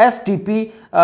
STP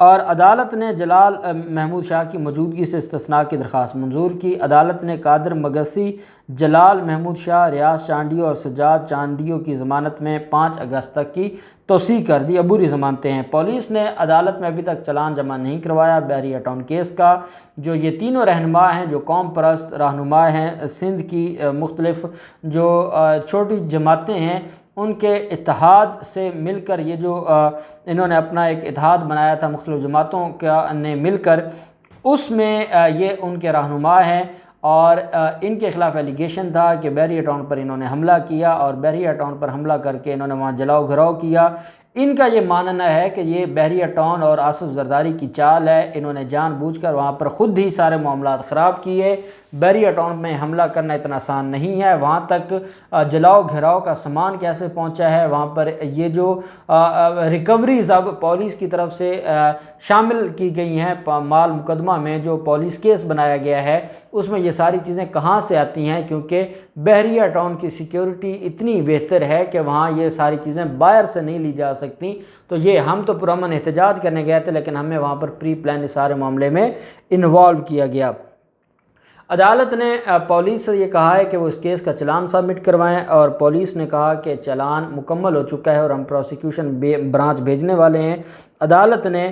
اور عدالت نے جلال محمود شاہ کی موجودگی سے استثناء کی درخواست منظور کی۔ عدالت نے قادر مگسی، جلال محمود شاہ، ریاض چانڈیو اور سجاد چانڈیو کی ضمانت میں 5 اگست تک کی توسیع کر دی۔ عبوری ضمانتیں ہیں۔ پولیس نے عدالت میں ابھی تک چلان جمع نہیں کروایا بحریہ ٹاؤن کیس کا۔ جو یہ تینوں رہنما ہیں، جو قوم پرست رہنما ہیں، سندھ کی مختلف جو چھوٹی جماعتیں ہیں، ان کے اتحاد سے مل کر یہ جو انہوں نے اپنا ایک اتحاد بنایا تھا مختلف جماعتوں کا نے مل کر، اس میں یہ ان کے رہنما ہیں، اور ان کے خلاف ایلیگیشن تھا کہ بحریہ ٹاؤن پر انہوں نے حملہ کیا، اور بحریہ ٹاؤن پر حملہ کر کے انہوں نے وہاں جلاؤ گھراؤ کیا۔ ان کا یہ ماننا ہے کہ یہ بحریہ ٹاؤن اور آصف زرداری کی چال ہے، انہوں نے جان بوجھ کر وہاں پر خود ہی سارے معاملات خراب کیے۔ بحریہ ٹاؤن میں حملہ کرنا اتنا آسان نہیں ہے، وہاں تک جلاؤ گھراؤ کا سامان کیسے پہنچا ہے، وہاں پر یہ جو ریکوریز اب پولیس کی طرف سے شامل کی گئی ہیں مال مقدمہ میں، جو پولیس کیس بنایا گیا ہے، اس میں یہ ساری چیزیں کہاں سے آتی ہیں، کیونکہ بحریہ ٹاؤن کی سیکیورٹی اتنی بہتر ہے کہ وہاں یہ ساری چیزیں باہر سے نہیں لی جا سکتی۔ تو یہ ہم تو پرامن احتجاج کرنے گئے تھے، لیکن ہمیں وہاں پر پری پلان اس سارے معاملے میں انوالو کیا گیا۔ عدالت نے پولیس سے یہ کہا ہے کہ وہ اس کیس کا چلان سبمٹ کروائیں، اور پولیس نے کہا کہ چلان مکمل ہو چکا ہے اور ہم پروسیکیوشن برانچ بھیجنے والے ہیں۔ عدالت نے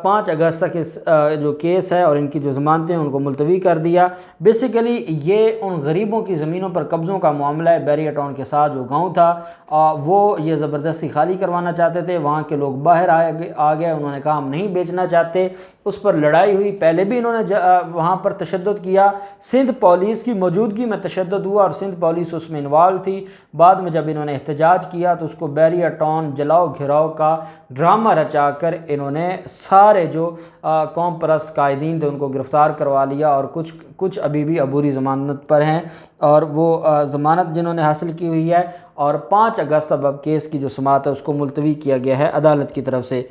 5 اگست تک اس جو کیس ہے اور ان کی جو ضمانتیں ہیں ان کو ملتوی کر دیا۔ بیسیکلی یہ ان غریبوں کی زمینوں پر قبضوں کا معاملہ ہے۔ بحریہ ٹاؤن کے ساتھ جو گاؤں تھا وہ یہ زبردستی خالی کروانا چاہتے تھے، وہاں کے لوگ باہر آ گئے، انہوں نے کہا ہم نہیں بیچنا چاہتے، اس پر لڑائی ہوئی۔ پہلے بھی انہوں نے وہاں پر تشدد کیا، سندھ پولیس کی موجودگی میں تشدد ہوا اور سندھ پولیس اس میں انوالو تھی۔ بعد میں جب انہوں نے احتجاج کیا تو اس کو بحریہ ٹاؤن جلاؤ گھراؤ کا ڈرامہ رچا کر انہوں نے سارے جو قوم پرست قائدین تھے ان کو گرفتار کروا لیا، اور کچھ ابھی بھی عبوری ضمانت پر ہیں، اور وہ ضمانت جنہوں نے حاصل کی ہوئی ہے، اور 5 اگست اب کیس کی جو سماعت ہے اس کو ملتوی کیا گیا ہے عدالت کی طرف سے۔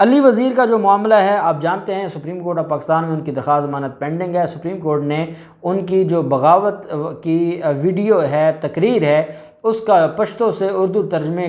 علی وزیر کا جو معاملہ ہے، آپ جانتے ہیں سپریم کورٹ آف پاکستان میں ان کی درخواست ضمانت پینڈنگ ہے۔ سپریم کورٹ نے ان کی جو بغاوت کی ویڈیو ہے، تقریر ہے، اس کا پشتو سے اردو ترجمے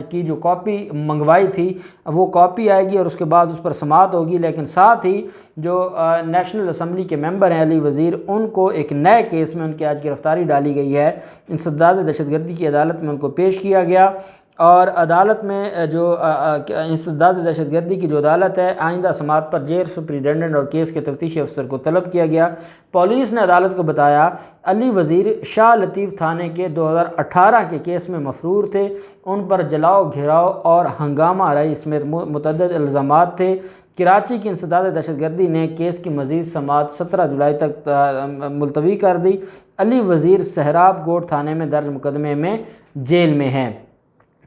کی جو کاپی منگوائی تھی، وہ کاپی آئے گی اور اس کے بعد اس پر سماعت ہوگی۔ لیکن ساتھ ہی جو نیشنل اسمبلی کے ممبر ہیں علی وزیر، ان کو ایک نئے کیس میں ان کی آج گرفتاری ڈالی گئی ہے۔ انسداد دہشت گردی کی عدالت میں ان کو پیش کیا گیا، اور عدالت میں جو انسداد دہشت گردی کی جو عدالت ہے، آئندہ سماعت پر جیل سپرنٹنڈنٹ اور کیس کے تفتیشی افسر کو طلب کیا گیا۔ پولیس نے عدالت کو بتایا علی وزیر شاہ لطیف تھانے کے 2018 کے کیس میں مفرور تھے، ان پر جلاؤ گھراؤ اور ہنگامہ آرائی سمیت متعدد الزامات تھے۔ کراچی کی انسداد دہشت گردی نے کیس کی مزید سماعت 17 جولائی تک ملتوی کر دی۔ علی وزیر سہراب گوٹ تھانے میں درج مقدمے میں جیل میں ہیں۔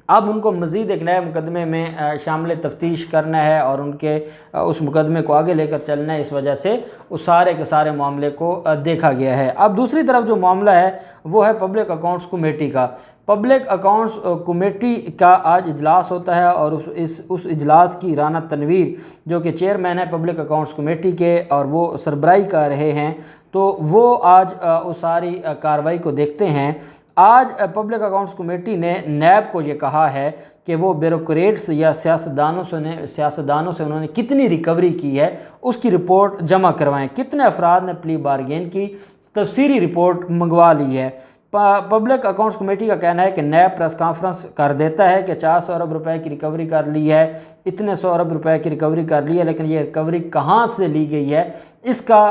اب ان کو مزید ایک نئے مقدمے میں شامل تفتیش کرنا ہے اور ان کے اس مقدمے کو آگے لے کر چلنا ہے، اس وجہ سے اس سارے کے سارے معاملے کو دیکھا گیا ہے۔ اب دوسری طرف جو معاملہ ہے وہ ہے پبلک اکاؤنٹس کمیٹی کا۔ پبلک اکاؤنٹس کمیٹی کا آج اجلاس ہوتا ہے، اور اس اجلاس کی رانا تنویر جو کہ چیئرمین ہے پبلک اکاؤنٹس کمیٹی کے، اور وہ سربراہی کر رہے ہیں، تو وہ آج اس ساری کارروائی کو دیکھتے ہیں۔ آج پبلک اکاؤنٹس کمیٹی نے نیب کو یہ کہا ہے کہ وہ بیوروکریٹس یا سیاستدانوں سے انہوں نے کتنی ریکوری کی ہے اس کی رپورٹ جمع کروائیں، کتنے افراد نے پلی بارگین کی تفصیلی رپورٹ منگوا لی ہے۔ پبلک اکاؤنٹس کمیٹی کا کہنا ہے کہ نیب پریس کانفرنس کر دیتا ہے کہ 400 ارب روپے کی ریکوری کر لی ہے، اتنے 100 ارب روپے کی ریکوری کر لی ہے، لیکن یہ ریکوری کہاں سے لی گئی ہے اس کا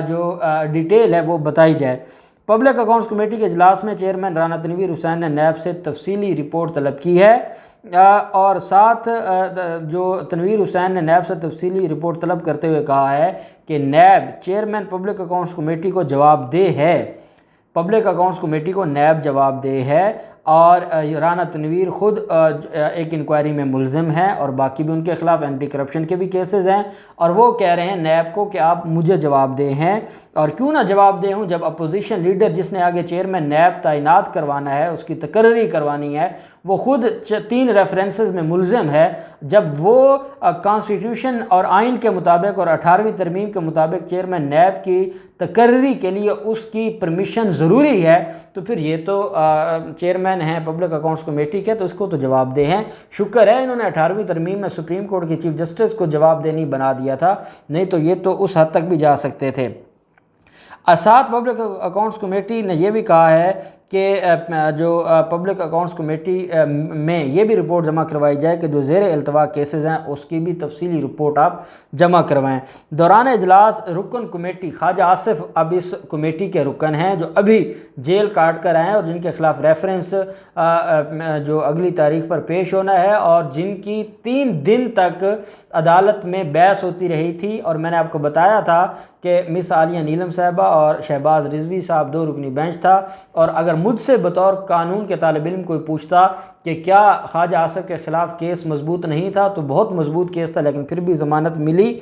جو ڈیٹیل ہے وہ بتائی جائے۔ پبلک اکاؤنٹس کمیٹی کے اجلاس میں چیئرمین رانا تنویر حسین نے نیب سے تفصیلی رپورٹ طلب کی ہے، اور ساتھ جو تنویر حسین نے نیب سے تفصیلی رپورٹ طلب کرتے ہوئے کہا ہے کہ NAB chairman public accounts committee کو جواب دہ ہے، پبلک اکاؤنٹس کمیٹی کو نیب جواب دہ ہے، اور رانا تنویر خود ایک انکوائری میں ملزم ہیں، اور باقی بھی ان کے خلاف اینٹی کرپشن کے بھی کیسز ہیں، اور وہ کہہ رہے ہیں نیب کو کہ آپ مجھے جواب دہ ہیں۔ اور کیوں نہ جواب دہ ہوں جب اپوزیشن لیڈر جس نے آگے چیئرمین نیب تعینات کروانا ہے، اس کی تقرری کروانی ہے، وہ خود 3 ریفرنسز میں ملزم ہے، جب وہ کانسٹیٹیوشن اور آئین کے مطابق اور 18ویں ترمیم کے مطابق چیئرمین نیب کی تقرری کے لیے اس کی پرمیشن ضروری ہے، تو پھر یہ تو چیئرمین چیئرمین ہیں پبلک اکاؤنٹس کمیٹی کے، تو اس کو تو جواب دہ ہیں۔ شکر ہے انہوں نے 18ویں ترمیم میں سپریم کورٹ کے چیف جسٹس کو جواب دہی بنا دیا تھا، نہیں تو یہ تو اس حد تک بھی جا سکتے تھے۔ ساتھ پبلک اکاؤنٹس کمیٹی نے یہ بھی کہا ہے کہ جو پبلک اکاؤنٹس کمیٹی میں یہ بھی رپورٹ جمع کروائی جائے کہ جو زیر التوا کیسز ہیں اس کی بھی تفصیلی رپورٹ آپ جمع کروائیں۔ دوران اجلاس رکن کمیٹی خواجہ آصف اب اس کمیٹی کے رکن ہیں جو ابھی جیل کاٹ کر آئے ہیں اور جن کے خلاف ریفرنس جو اگلی تاریخ پر پیش ہونا ہے، اور جن کی 3 دن تک عدالت میں بحث ہوتی رہی تھی، اور میں نے آپ کو بتایا تھا کہ مس عالیہ نیلم صاحبہ اور شہباز رضوی صاحب 2 رکنی بینچ تھا، اور اگر مجھ سے بطور قانون کے طالب علم کوئی پوچھتا کہ کیا خواجہ آصف کے خلاف کیس مضبوط نہیں تھا، تو بہت مضبوط کیس تھا لیکن پھر بھی ضمانت ملی۔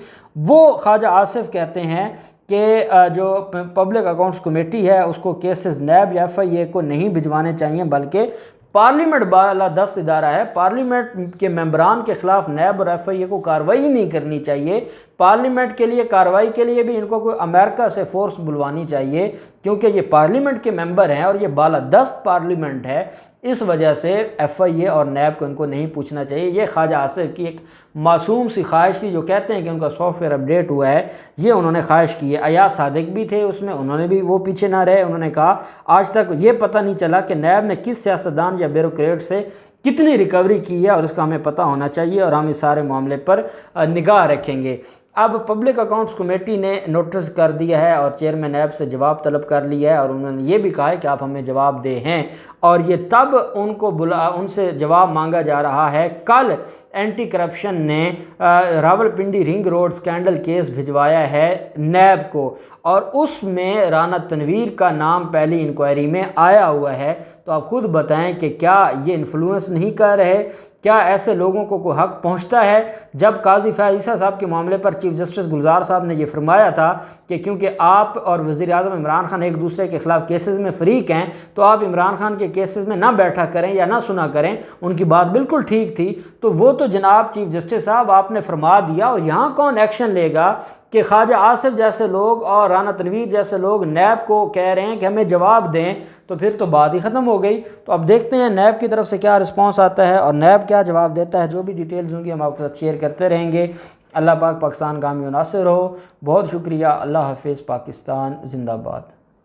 وہ خواجہ آصف کہتے ہیں کہ جو پبلک اکاؤنٹس کمیٹی ہے اس کو کیسز نیب یا FIA کو نہیں بھجوانے چاہیے، بلکہ پارلیمنٹ بالادست ادارہ ہے، پارلیمنٹ کے ممبران کے خلاف نیب اور FIA کو کارروائی نہیں کرنی چاہیے۔ پارلیمنٹ کے لیے کارروائی کے لیے بھی ان کو کوئی امریکہ سے فورس بلوانی چاہیے، کیونکہ یہ پارلیمنٹ کے ممبر ہیں اور یہ بالادست پارلیمنٹ ہے، اس وجہ سے FIA اور نیب کو ان کو نہیں پوچھنا چاہیے۔ یہ خواجہ آصف کی ایک معصوم سی خواہش تھی، جو کہتے ہیں کہ ان کا سافٹ ویئر اپڈیٹ ہوا ہے، یہ انہوں نے خواہش کی ہے۔ ایاز صادق بھی تھے اس میں، انہوں نے بھی وہ پیچھے نہ رہے، انہوں نے کہا آج تک یہ پتہ نہیں چلا کہ نیب نے کس سیاستدان یا بیوروکریٹ سے کتنی ریکوری کی ہے، اور اس کا ہمیں پتہ ہونا چاہیے اور ہم اس سارے معاملے پر نگاہ رکھیں گے۔ اب پبلک اکاؤنٹس کمیٹی نے نوٹس کر دیا ہے اور چیئرمین نیب سے جواب طلب کر لیا ہے، اور انہوں نے یہ بھی کہا ہے کہ آپ ہمیں جواب دے ہیں، اور یہ تب ان سے جواب مانگا جا رہا ہے۔ کل اینٹی کرپشن نے Rawalpindi ring road scandal case بھجوایا ہے نیب کو، اور اس میں رانا تنویر کا نام پہلی انکوائری میں آیا ہوا ہے۔ تو آپ خود بتائیں کہ کیا یہ انفلوئنس نہیں کر رہے؟ کیا ایسے لوگوں کو کوئی حق پہنچتا ہے؟ جب قاضی فیاض عیسیٰ صاحب کے معاملے پر چیف جسٹس گلزار صاحب نے یہ فرمایا تھا کہ کیونکہ آپ اور وزیر اعظم عمران خان ایک دوسرے کے خلاف کیسز میں فریق ہیں، تو آپ عمران خان کے کیسز میں نہ بیٹھا کریں یا نہ سنا کریں، ان کی بات بالکل ٹھیک تھی۔ تو وہ تو جناب چیف جسٹس صاحب آپ نے فرما دیا، اور یہاں کون ایکشن لے گا کہ خواجہ آصف جیسے لوگ اور رانا تنویر جیسے لوگ نیب کو کہہ رہے ہیں کہ ہمیں جواب دیں، تو پھر تو بات ہی ختم ہو گئی۔ تو اب دیکھتے ہیں نیب کی طرف سے کیا رسپانس آتا ہے اور نیب کیا جواب دیتا ہے۔ جو بھی ڈیٹیلز ہوں گی ہم آپ کے ساتھ شیئر کرتے رہیں گے۔ اللہ پاک پاکستان کامیاب و ناصر ہو۔ بہت شکریہ۔ اللہ حافظ۔ پاکستان زندہ باد۔